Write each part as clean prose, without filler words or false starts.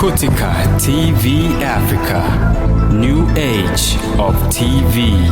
Kutika TV Africa, New Age of TV.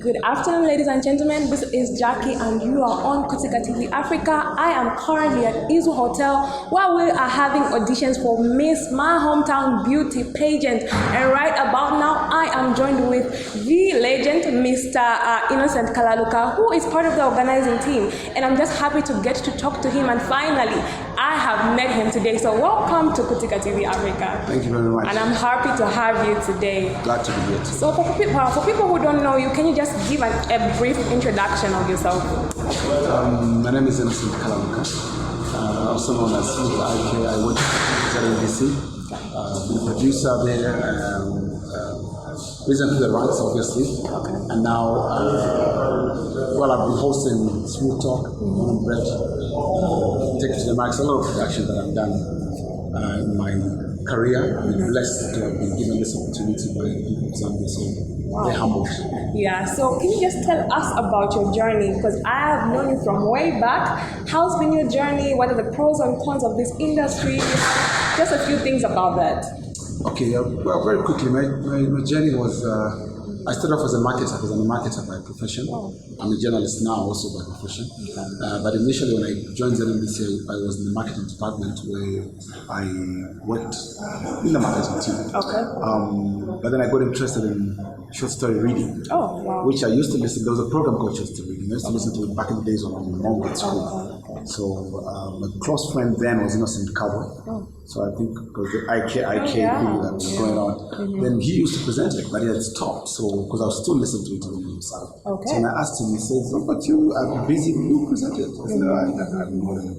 Good afternoon, ladies and gentlemen. This is Jackie, and you are on Kutika TV Africa. I am currently at Izu Hotel, where we are having auditions for Miss My Hometown Beauty Pageant. And right about now, I am joined with the legend, Mr. Innocent Kalaluka, who is part of the organizing team. And I'm just happy to get to talk to him. And finally, I have met him today. So welcome to Kutika TV Africa. Thank you very much. And I'm happy to have you today. Glad to be here. So for people who don't know you, can you just give a brief introduction of yourself? My name is Innocent Kalaluka, also known as IK. I work at ZNBC. Been a producer there, risen to the ranks, obviously. Okay. And now, I've been hosting Smooth Talk, on bread, Take to the Max, a lot of production that I've done in my career. I've been blessed to have been given this opportunity by the people of Zambia, so very humbled. Yeah, so can you just tell us about your journey? Because I have known you from way back. How's been your journey? What are the pros and cons of this industry? Just a few things about that. Okay, well, very quickly, my journey was, I started off as a marketer, because I'm a marketer by profession. Oh. I'm a journalist now also by profession. But initially when I joined ZNBC, I was in the marketing department where I worked in the marketing team. Okay. But then I got interested in short story reading, which I used to listen. There was a program called Short Story Reading. I used to listen to it back in the days when I was in Mongo at school. So my close friend then was Innocent Kalaluka. So I think because the IK thing that was going on, then he used to present it, but he had stopped. So because I was still listening to it himself. Okay. So when I asked him, he says, "Oh, but you are busy. You present it." I said, "No, I'm more than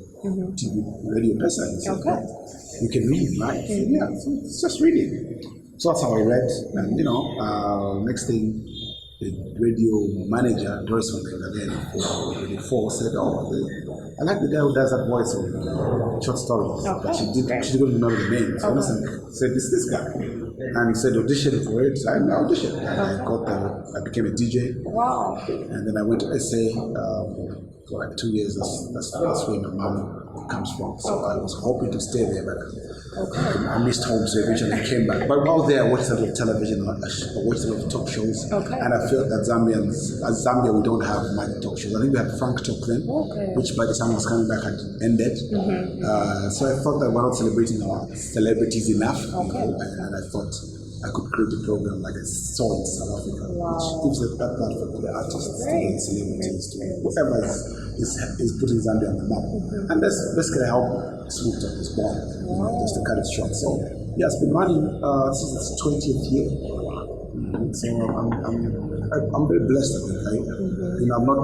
TV radio person." He said, "Okay. You can read, right?" I said, "Yeah, so it's just reading." So that's how I read, and next thing, the radio manager, Doris from for Radio 4, said, "Oh, I like the guy who does that voice of short stories." Okay. But she didn't remember the name. So I said, "This guy," and he said, "Audition for it." I auditioned, and I became a DJ. Wow! And then I went to SA for like 2 years. That's where my mom comes from. So I was hoping to stay there, but I missed home, so eventually I came back. But while there, I watched a lot of television, I watched a lot of talk shows, and I felt that Zambia, we don't have much talk shows. I think we had Frank Talk then, which by the time I was coming back had ended. So I thought that we're not celebrating our celebrities enough, and I thought I could create a program like I saw in South Africa, which gives that platform to the artists, to the celebrities, to whoever is putting Zambia on the map. And that's basically how Smooth Talk was born, just to cut it short. So yeah, it's been running since its 20th year. So I'm very blessed. I think I've not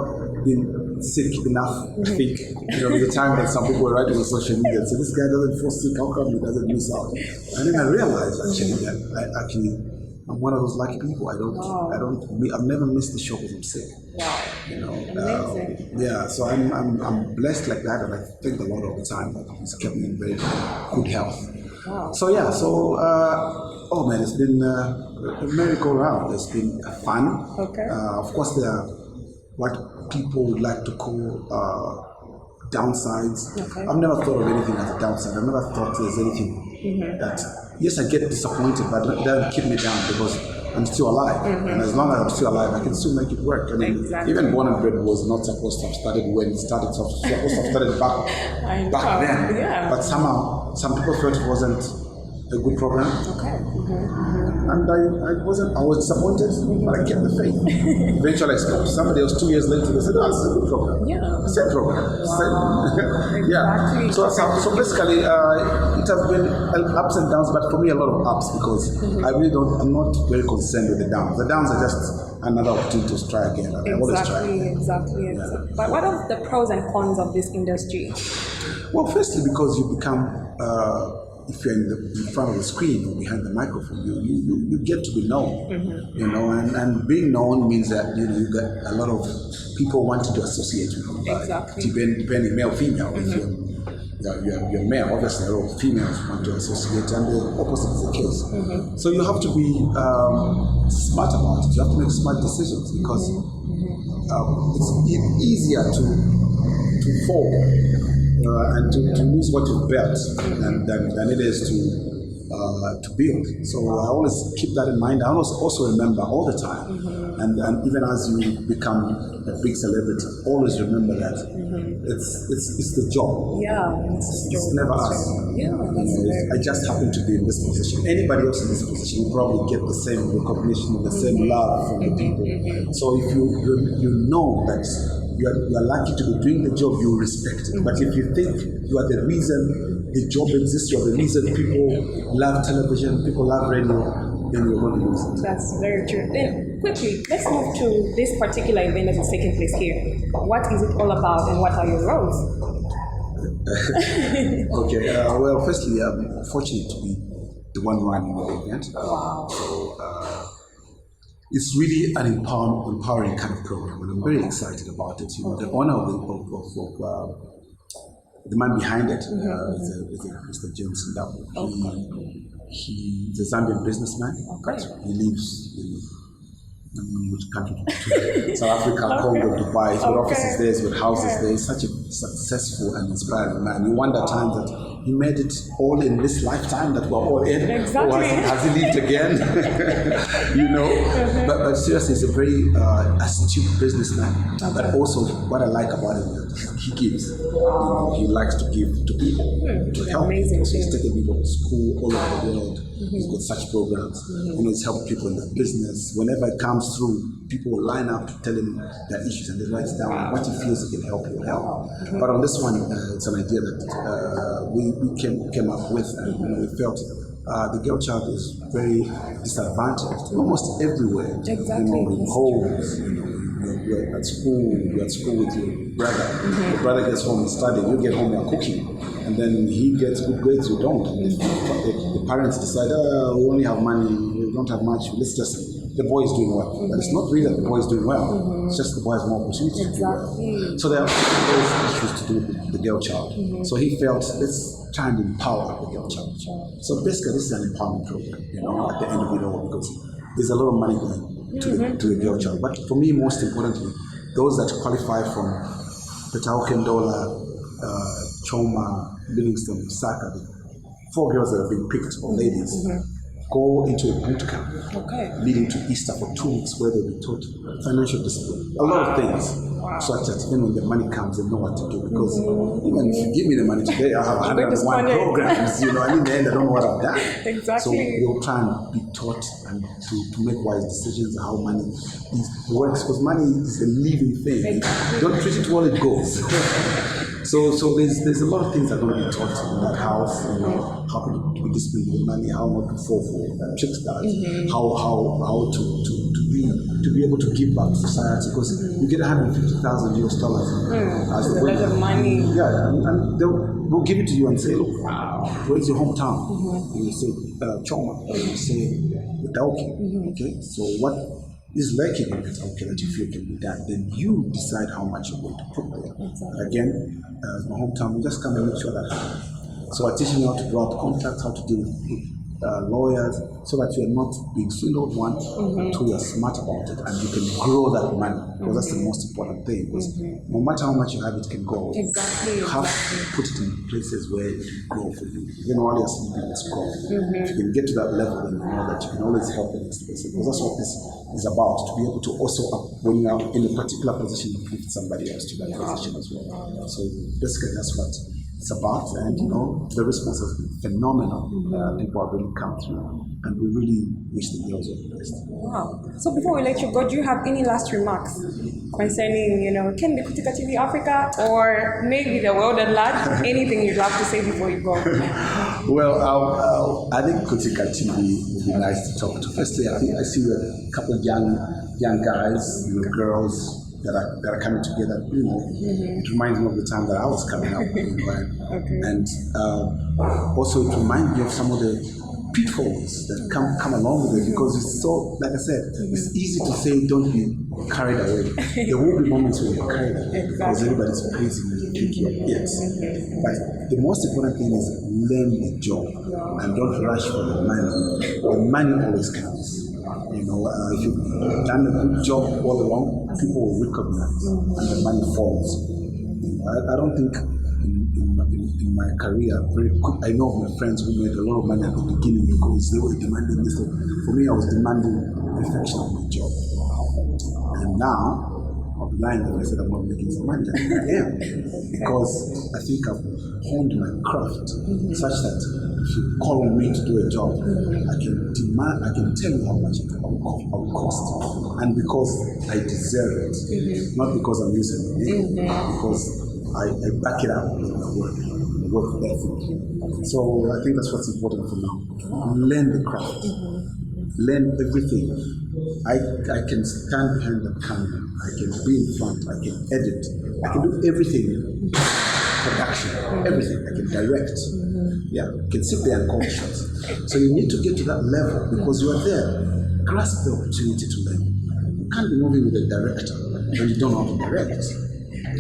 been sick enough. I think the time that some people were writing on social media, so this guy doesn't fall sick. How come he doesn't miss out? And then I realized actually that I'm one of those lucky people. I've never missed the show because I'm sick. Amazing. So I'm blessed like that, and I thank the Lord all the time that He's kept me in very good health. Wow. So oh man, it's been a merry-go-round. It's been fun. Of course, there are what people would like to call downsides. I've never thought of anything as a downside. I've never thought there's anything that, yes, I get disappointed, but it doesn't keep me down because I'm still alive. And as long as I'm still alive, I can still make it work. I mean, even Born and Bred was not supposed to have started when it started. So it was supposed to have started back then. Yeah. But somehow, some people felt it wasn't a good program. And I was disappointed, but I kept the faith. Eventually I spoke to somebody else 2 years later, they said, "Oh, it's a good program." Same program. Exactly. So basically, it has been ups and downs, but for me a lot of ups, because I'm not very concerned with the downs. The downs are just another opportunity to try again. I always try. Exactly. But what are the pros and cons of this industry? Well, firstly, because you become if you're in front of the screen or behind the microphone, you get to be known, and being known means that you get a lot of people wanting to associate with you. Depending male, female. If you're male, obviously a lot of females want to associate, and the opposite is the case. So you have to be smart about it. You have to make smart decisions, because it's easier to to fall and to lose what you've built than it is to build. So I always keep that in mind. I also remember all the time, and even as you become a big celebrity, always remember that it's the job. Yeah, it's never us. Yeah, I just happen to be in this position. Anybody else in this position will probably get the same recognition, the same love from the people. So if you know that you are lucky to be doing the job, you respect it. But if you think you are the reason the job exists, you are the reason people love television, people love radio, then you're going to lose it. That's very true. Then quickly, let's move to this particular event that is taking place here. What is it all about and what are your roles? Okay, well, firstly, I'm fortunate to be the one running the event. Wow. So it's really an empowering kind of program, and I'm very excited about it. You know, the honor of the man behind it is Mr. James Ndabo. He's a Zambian businessman, but he lives in which country? South Africa, Congo, Dubai. He's got offices there, he's got houses there. He's such a successful and inspiring man. You wonder at times that he made it all in this lifetime that we're all in. Exactly. Or has he lived again? You know? But seriously, he's a very astute businessman. But also, what I like about him is he gives. You know, he likes to give to people, to help. Amazing. So he's taken people to school all over the world. He's got such programs. You know, he's helped people in the business. Whenever it comes through, people will line up to tell him their issues, and they write down what he feels he can help, he will help. But on this one, it's an idea that we came up with, and you know, we felt the girl child is very disadvantaged almost everywhere. Exactly. You know, in homes, you know, you're at school with your brother. Your brother gets home and studying, you get home, you're cooking. And then he gets good grades, you don't. And the parents decide, we only have money, we don't have much, let's just, the boy is doing well. But it's not really that the boy is doing well, it's just the boy has more opportunities to do well. So there are those issues to do with the girl child. So he felt, let's try and empower the girl child. So basically, this is an empowerment program, you know, at the end of it all, because there's a lot of money going to the girl child. But for me, most importantly, those that qualify from Petaukendola, Choma, Livingston, Saka, the 4 girls that have been picked, or ladies, go into a boot camp leading to Easter for 2 weeks, where they'll be taught financial discipline, a lot of things, such that even when the money comes, they know what to do. Because even if you give me the money today, I have 101 programs, you know, and in the end, I don't know what I've done. Exactly. So they'll try and be taught and to make wise decisions how money works, because money is a living thing. Don't treat it while it goes. So there's a lot of things that are going to be taught in that house. You know, how to be disciplined with money, how not to fall for tricksters, how to be able to give back to society, because you get $150,000 as a lot of money. Yeah, and they'll give it to you and say, look, where's your hometown? And you say Choma, or you say Petauke. Okay, so what is lacking in Petauke that you feel can be done? Then you decide how much you're going to put there. Again, as my hometown, we just come and make sure that happens. So we're teaching you how to draw up contracts, how to deal with lawyers, so that you're not being swindled, one, and two, you're smart about it, and you can grow that money, because that's the most important thing. Because no matter how much you have, it can grow. Exactly. You have to put it in places where it can grow for you. Even while you're sleeping, it's grow. If you can get to that level, then you know that you can always help the next person. Because that's what this is about, to be able to also, when you're in a particular position, lift somebody else to that position as well. So basically, that's what it's about, and you know, the response has been phenomenal. People have really come through, and we really wish the girls all the best. Wow. So before we let you go, do you have any last remarks concerning, you know, can the Kutika TV Africa, or maybe the world at large? Anything you'd love to say before you go? Well, I think Kutika TV would be nice to talk to. Firstly, I see a couple of young guys, you know, girls that are coming together. You know, it reminds me of the time that I was coming up, you know, and also it reminds me of some of the pitfalls that come along with it, because it's so, like I said, it's easy to say don't be carried away. There will be moments when you're carried away because everybody's praising you, kicking your ears. But the most important thing is learn the job and don't rush for the money. The money always counts. You know, if you've done a good job all along, people will recognize, and the money falls. I don't think in my career, very quick, I know of my friends who made a lot of money at the beginning because they were demanding this. For me, I was demanding perfection of my job. And now, I'll be lying if I said I'm not making some money. I am. Because I think I've honed my craft such that if you call on me to do a job, I can tell you how much it will cost. And because I deserve it, not because I'm using it, because I back it up with my work ethic. So I think that's what's important for now. Learn the craft. Learn everything. I can stand behind the camera. I can be in front. I can edit. I can do everything. Production, everything. I can direct. Yeah, I can sit there and call shots. So you need to get to that level because you are there. Grasp the opportunity to learn. You can't be moving with a director when you don't know how to direct.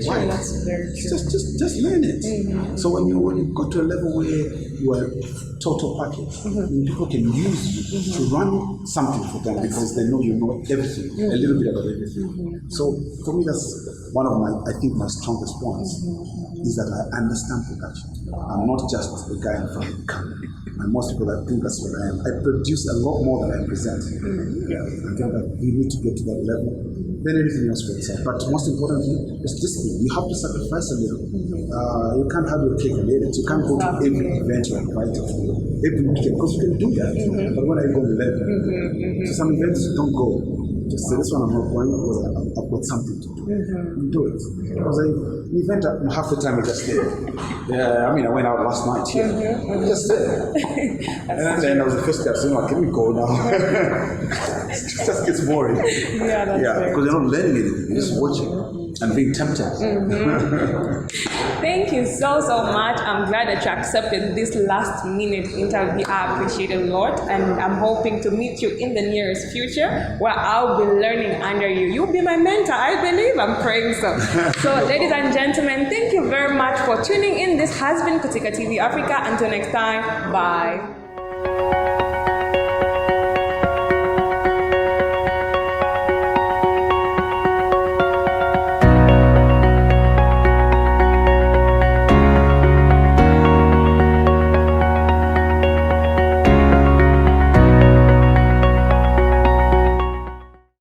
Why? That's very true. Just learn it. So when you go to a level where you are total package, when people can use you to run something for them because they know you know everything, a little bit about everything. So for me, that's one of my strongest points is that I understand production. I'm not just a guy in front of the camera. And most people that think that's what I am. I produce a lot more than I present. I think that we need to get to that level. Then everything else for itself. But most importantly, it's discipline. You have to sacrifice a little. You can't have your cake and eat it. You can't go to every event you're invited to. Every weekend, because you can do that. But when are you going to learn? So some events you don't go. Just say, this one I'm not going because I've got something to do. You do it. Because an event, half the time I just there. I went out last night here. I'm just there. And then I was the first guy saying, can we go now? It just gets boring. Yeah, because you're not learning anything, you're just watching and being tempted. Thank you so much. I'm glad that you accepted this last minute interview. I appreciate it a lot, and I'm hoping to meet you in the nearest future where I'll be learning under you. You'll be my mentor, I believe. I'm praying so. So, ladies and gentlemen, thank you very much for tuning in. This has been Kutika TV Africa. Until next time, bye.